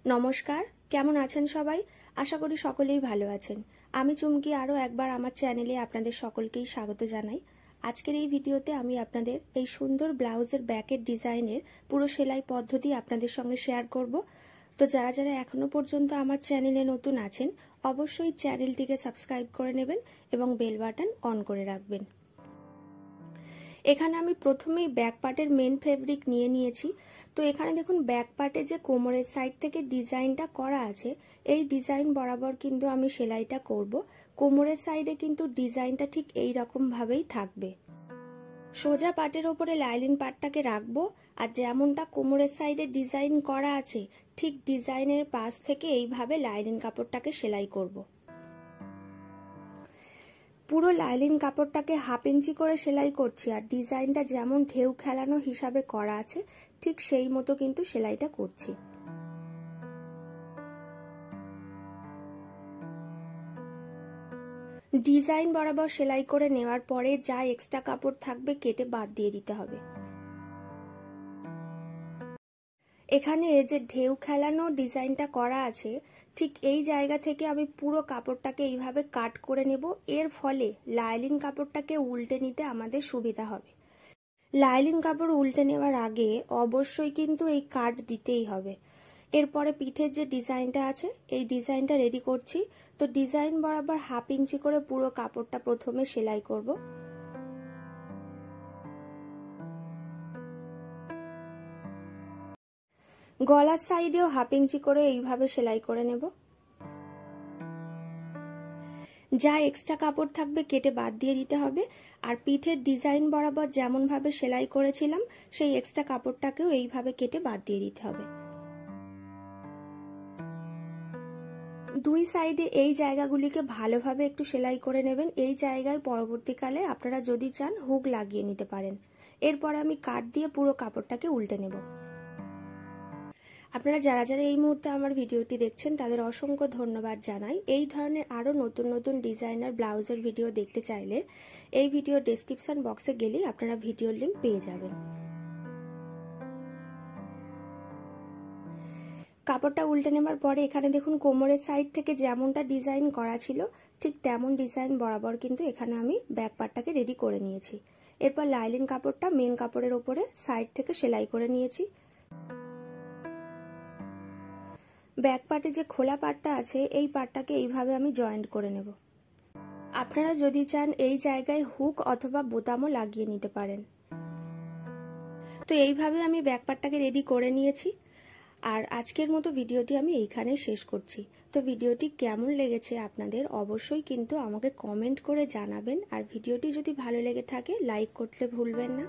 নমস্কার, কেমন আছেন সবাই? আশা করি সকলেই ভালো আছেন। আমি চুমকি আরও একবার আমার চ্যানেলে আপনাদের সকলকেই স্বাগত জানাই। আজকের এই ভিডিওতে আমি আপনাদের এই সুন্দর ব্লাউজের ব্যাকের ডিজাইনের পুরো সেলাই পদ্ধতি আপনাদের সঙ্গে শেয়ার করব। তো যারা যারা এখনো পর্যন্ত আমার চ্যানেলে নতুন আছেন, অবশ্যই চ্যানেলটিকে সাবস্ক্রাইব করে নেবেন এবং বেল বাটন অন করে রাখবেন। এখানে আমি প্রথমেই ব্যাক পার্টের মেন ফেব্রিক নিয়ে নিয়েছি। তো এখানে দেখুন ব্যাক পার্টে যে কোমরের সাইড থেকে ডিজাইনটা করা আছে, এই ডিজাইন বরাবর কিন্তু আমি সেলাইটা করব। কোমরের সাইডে কিন্তু ডিজাইনটা ঠিক এই রকম ভাবেই থাকবে। সোজা পাটের ওপরে লাইলিন পাটটাকে রাখবো, আর যেমনটা কোমরের সাইডে ডিজাইন করা আছে ঠিক ডিজাইনের পাশ থেকে এইভাবে লাইলিন কাপড়টাকে সেলাই করব। পুরো লাইলিন কাপড়টাকে 1/2 ইঞ্চি করে সেলাই করছি, আর ডিজাইনটা যেমন ঢেউ খেলানো হিসাবে করা আছে ঠিক সেই মতো কিন্তু সেলাইটা করছি। ডিজাইন বরাবর সেলাই করে নেওয়ার পরে যা এক্সট্রা কাপড় থাকবে কেটে বাদ দিয়ে দিতে হবে। এখানে যে ঢেউ খেলানো ডিজাইনটা করা আছে ঠিক এই জায়গা থেকে আমি পুরো কাপড়টাকে এইভাবে কাট করে নেব। এর ফলে লাইলিন কাপড়টাকে উল্টে নিতে আমাদের সুবিধা হবে। লাইলিন কাপড় উল্টে নেওয়ার আগে অবশ্যই কিন্তু এই কাট দিতেই হবে। এরপরে পিঠের যে ডিজাইনটা আছে এই ডিজাইনটা রেডি করছি। তো ডিজাইন বরাবর 1/2 ইঞ্চি করে পুরো কাপড়টা প্রথমে সেলাই করব। গলার সাইডেও 1/2 ইঞ্চি করে এইভাবে সেলাই করে নেব। যা এক্সট্রা কাপড় থাকবে কেটে বাদ দিয়ে দিতে হবে, আর পিঠের ডিজাইন বরাবর যেমন ভাবে সেলাই করেছিলাম সেই এক্সট্রা কাপড়টাকেও এইভাবে কেটে বাদ দিয়ে দিতে হবে। দুই সাইডে এই জায়গাগুলিকে ভালোভাবে একটু সেলাই করে নেবেন। এই জায়গায় পরবর্তীকালে আপনারা যদি চান হুক লাগিয়ে নিতে পারেন। এরপর আমি কাট দিয়ে পুরো কাপড়টাকে উল্টে নেব। আপনারা যারা যারা এই মুহূর্তে আমার ভিডিওটি দেখছেন তাদের অসংখ্য ধন্যবাদ জানাই। এই ধরনের আরও নতুন নতুন ডিজাইনার ব্লাউজের ভিডিও দেখতে চাইলে এই ভিডিও ডেসক্রিপশন বক্সে গেলেই আপনারা ভিডিওর লিঙ্ক পেয়ে যাবেন। কাপড়টা উল্টে নেবার পরে এখানে দেখুন কোমরের সাইড থেকে যেমনটা ডিজাইন করা ছিল ঠিক তেমন ডিজাইন বরাবর কিন্তু এখানে আমি ব্যাক পার্টটাকে রেডি করে নিয়েছি। এরপর লাইলিন কাপড়টা মেন কাপড়ের ওপরে সাইড থেকে সেলাই করে নিয়েছি। ব্যাক পার্টে যে খোলা পার্টটা আছে এই পার্টটাকে এইভাবে আমি জয়েন্ট করে নেব। আপনারা যদি চান এই জায়গায় হুক অথবা বোতামও লাগিয়ে নিতে পারেন। তো এইভাবে আমি ব্যাক পার্টটাকে রেডি করে নিয়েছি। আর আজকের মতো ভিডিওটি আমি এইখানেই শেষ করছি। তো ভিডিওটি কেমন লেগেছে আপনাদের অবশ্যই কিন্তু আমাকে কমেন্ট করে জানাবেন, আর ভিডিওটি যদি ভালো লেগে থাকে লাইক করতে ভুলবেন না।